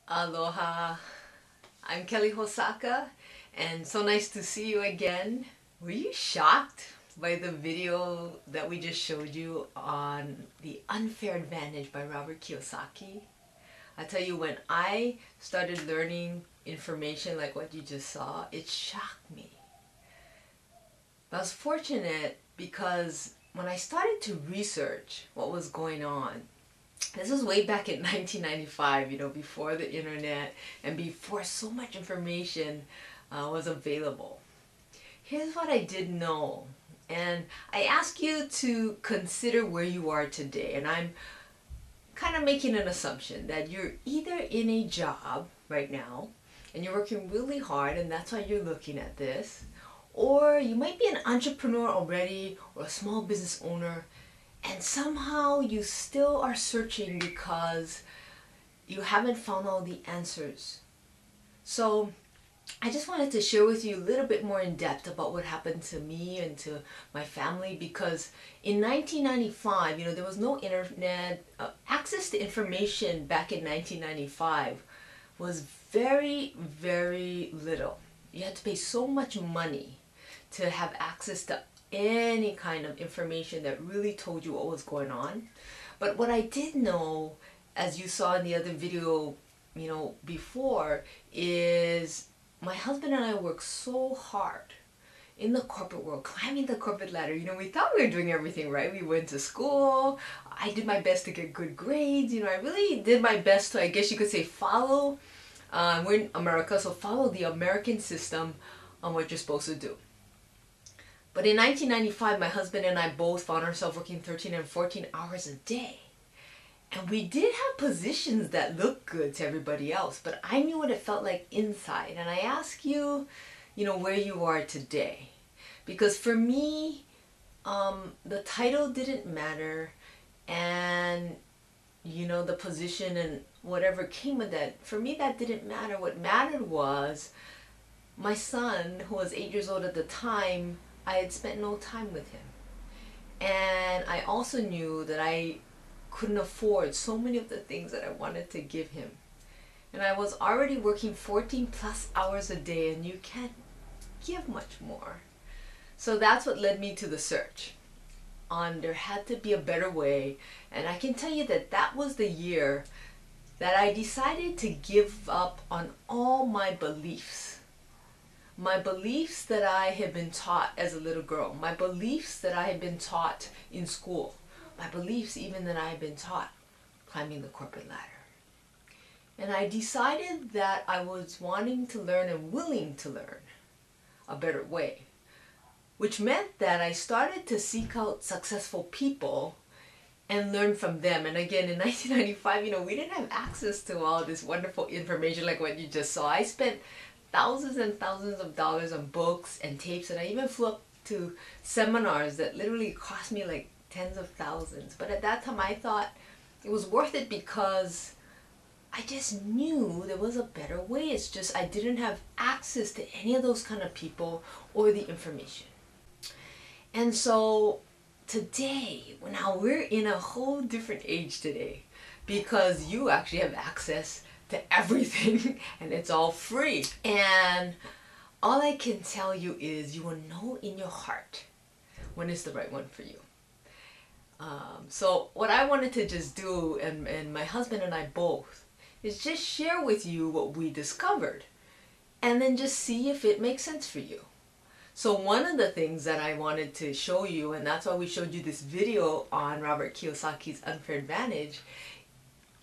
Aloha, I'm Kellie Hosaka, and so nice to see you again. Were you shocked by the video that we just showed you on The Unfair Advantage by Robert Kiyosaki? I tell you, when I started learning information like what you just saw, it shocked me. But I was fortunate because when I started to research what was going on, this was way back in 1995, before the internet and before so much information was available. Here's what I did know, and I ask you to consider where you are today, and I'm kind of making an assumption that you're either in a job right now and you're working really hard and that's why you're looking at this, or you might be an entrepreneur already or a small business owner and somehow you still are searching because you haven't found all the answers. So I just wanted to share with you a little bit more in depth about what happened to me and to my family, because in 1995, there was no internet. Access to information back in 1995 was very, very little. You had to pay so much money to have access to any kind of information that really told you what was going on. But what I did know, as you saw in the other video, before, is my husband and I worked so hard in the corporate world, climbing the corporate ladder. We thought we were doing everything right. We went to school. I did my best to get good grades. I really did my best to, I guess you could say, follow. We're in America, so follow the American system on what you're supposed to do. But in 1995, my husband and I both found ourselves working 13 and 14 hours a day. And we did have positions that looked good to everybody else, but I knew what it felt like inside. And I ask you, where you are today. Because for me, the title didn't matter, and, the position and whatever came with that, for me that didn't matter. What mattered was my son, who was 8 years old at the time. I had spent no time with him. And I also knew that I couldn't afford so many of the things that I wanted to give him. And I was already working 14 plus hours a day, and you can't give much more. So that's what led me to the search on there had to be a better way. And I can tell you that that was the year that I decided to give up on all my beliefs. My beliefs that I had been taught as a little girl, my beliefs that I had been taught in school, my beliefs even that I had been taught climbing the corporate ladder. And I decided that I was wanting to learn and willing to learn a better way, which meant that I started to seek out successful people and learn from them. And again, in 1995, we didn't have access to all this wonderful information like what you just saw. I spent thousands and thousands of dollars on books and tapes, and I even flew up to seminars that literally cost me like tens of thousands. But at that time I thought it was worth it because I just knew there was a better way. It's just I didn't have access to any of those kind of people or the information. And so today, now we're in a whole different age today, because you actually have access to everything and it's all free. And all I can tell you is you will know in your heart when it's the right one for you. So what I wanted to just do, and my husband and I both, is just share with you what we discovered and then just see if it makes sense for you. So one of the things that I wanted to show you, and that's why we showed you this video on Robert Kiyosaki's Unfair Advantage,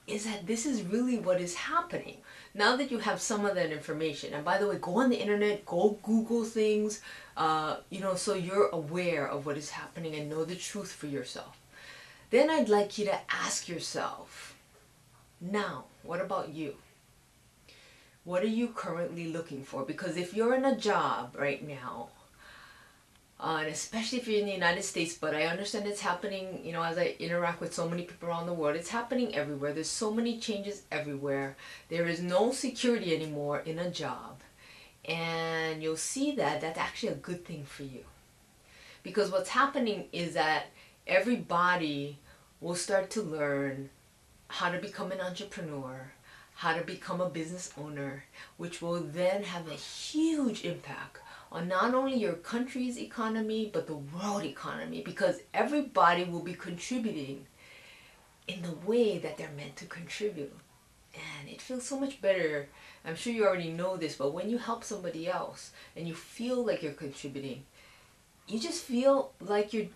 is that this is really what is happening. Now that you have some of that information, and by the way, go on the internet, go Google things, so you're aware of what is happening and know the truth for yourself. Then I'd like you to ask yourself, now, what about you? What are you currently looking for? Because if you're in a job right now, and especially if you're in the United States, but I understand it's happening, as I interact with so many people around the world, it's happening everywhere. There's so many changes everywhere. There is no security anymore in a job. And you'll see that that's actually a good thing for you. Because what's happening is that everybody will start to learn how to become an entrepreneur, how to become a business owner, which will then have a huge impact on not only your country's economy, but the world economy, because everybody will be contributing in the way that they're meant to contribute. And it feels so much better. I'm sure you already know this, but when you help somebody else and you feel like you're contributing, you just feel like your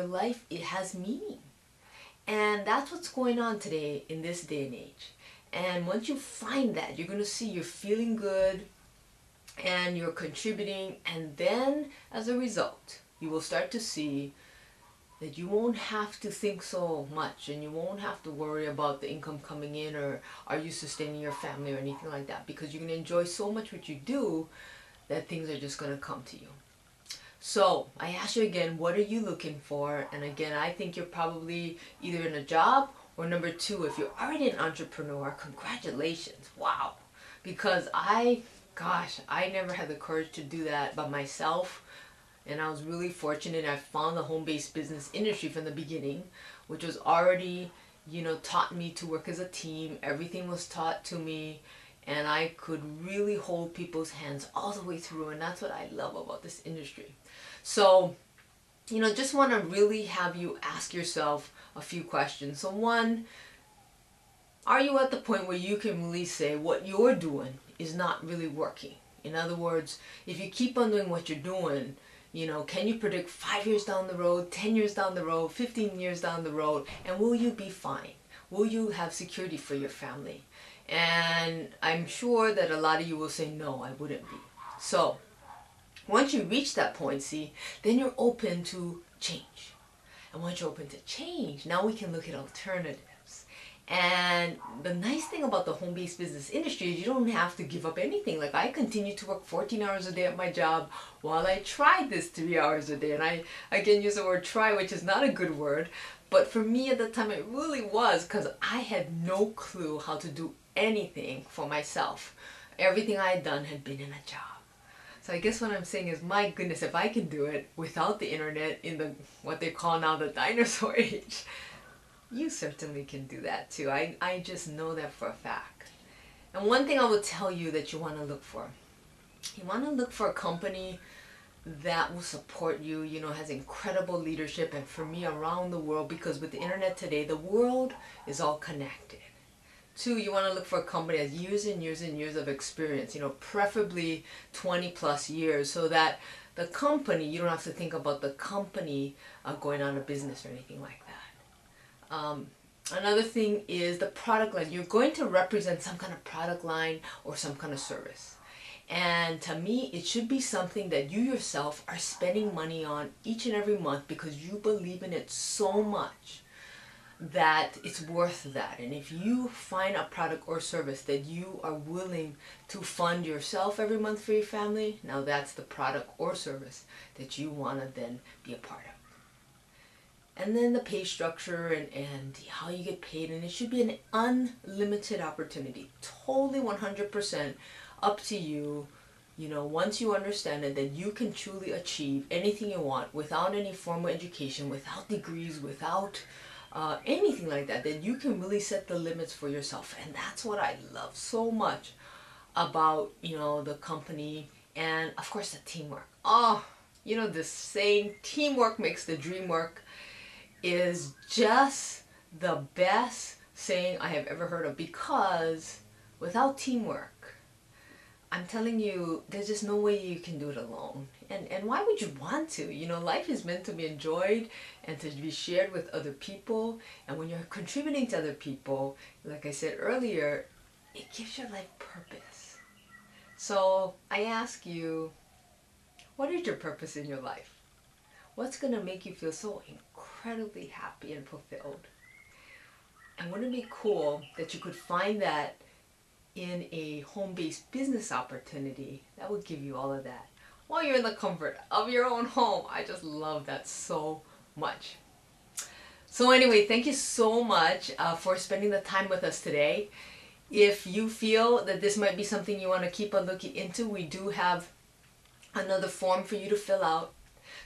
life, it has meaning. And that's what's going on today in this day and age. And once you find that, you're going to see you're feeling good and you're contributing, and then as a result, you will start to see that you won't have to think so much, and you won't have to worry about the income coming in, or are you sustaining your family or anything like that, because you're going to enjoy so much what you do that things are just going to come to you. So I ask you again, what are you looking for? And again, I think you're probably either in a job, or number two, if you're already an entrepreneur, congratulations, wow. Because I never had the courage to do that by myself. And I was really fortunate. I found the home-based business industry from the beginning, which was already, taught me to work as a team. Everything was taught to me, and I could really hold people's hands all the way through. And that's what I love about this industry. So, just want to really have you ask yourself a few questions. So one, are you at the point where you can really say what you're doing is not really working? In other words, if you keep on doing what you're doing, can you predict 5 years down the road, 10 years down the road, 15 years down the road, and will you be fine? Will you have security for your family? And I'm sure that a lot of you will say, no, I wouldn't be. So once you reach that point, then you're open to change. And once you're open to change, now we can look at alternatives. And the nice thing about the home-based business industry is you don't have to give up anything. Like, I continue to work 14 hours a day at my job while I tried this 3 hours a day. And I again use the word try, which is not a good word. But for me at the time, it really was, because I had no clue how to do anything for myself. Everything I had done had been in a job. So I guess what I'm saying is, my goodness, if I can do it without the internet in the what they call now the dinosaur age, you certainly can do that too. I just know that for a fact. And one thing I will tell you that you want to look for. You want to look for a company that will support you, has incredible leadership, and for me, around the world, because with the internet today, the world is all connected. Two, you want to look for a company that has years and years and years of experience, preferably 20 plus years, so that the company, you don't have to think about the company going out of business or anything like that. Another thing is the product line. You're going to represent some kind of product line or some kind of service. And to me, it should be something that you yourself are spending money on each and every month because you believe in it so much that it's worth that. And if you find a product or service that you are willing to fund yourself every month for your family, now that's the product or service that you want to then be a part of. And then the pay structure and how you get paid, and it should be an unlimited opportunity, totally 100% up to you. Once you understand it, that you can truly achieve anything you want without any formal education, without degrees, without anything like that, that you can really set the limits for yourself. And that's what I love so much about, the company, and of course the teamwork. Oh, this saying, teamwork makes the dream work, is just the best saying I have ever heard of, because without teamwork, I'm telling you, there's just no way you can do it alone. And why would you want to? Life is meant to be enjoyed and to be shared with other people. And when you're contributing to other people, like I said earlier, it gives your life purpose. So I ask you, what is your purpose in your life? What's going to make you feel so incredibly happy and fulfilled? And wouldn't it be cool that you could find that in a home-based business opportunity that would give you all of that while you're in the comfort of your own home? I just love that so much. So anyway, thank you so much for spending the time with us today. If you feel that this might be something you want to keep on looking into, we do have another form for you to fill out.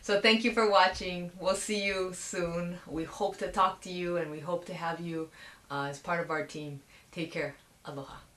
So thank you for watching. We'll see you soon. We hope to talk to you, and we hope to have you as part of our team. Take care. Aloha.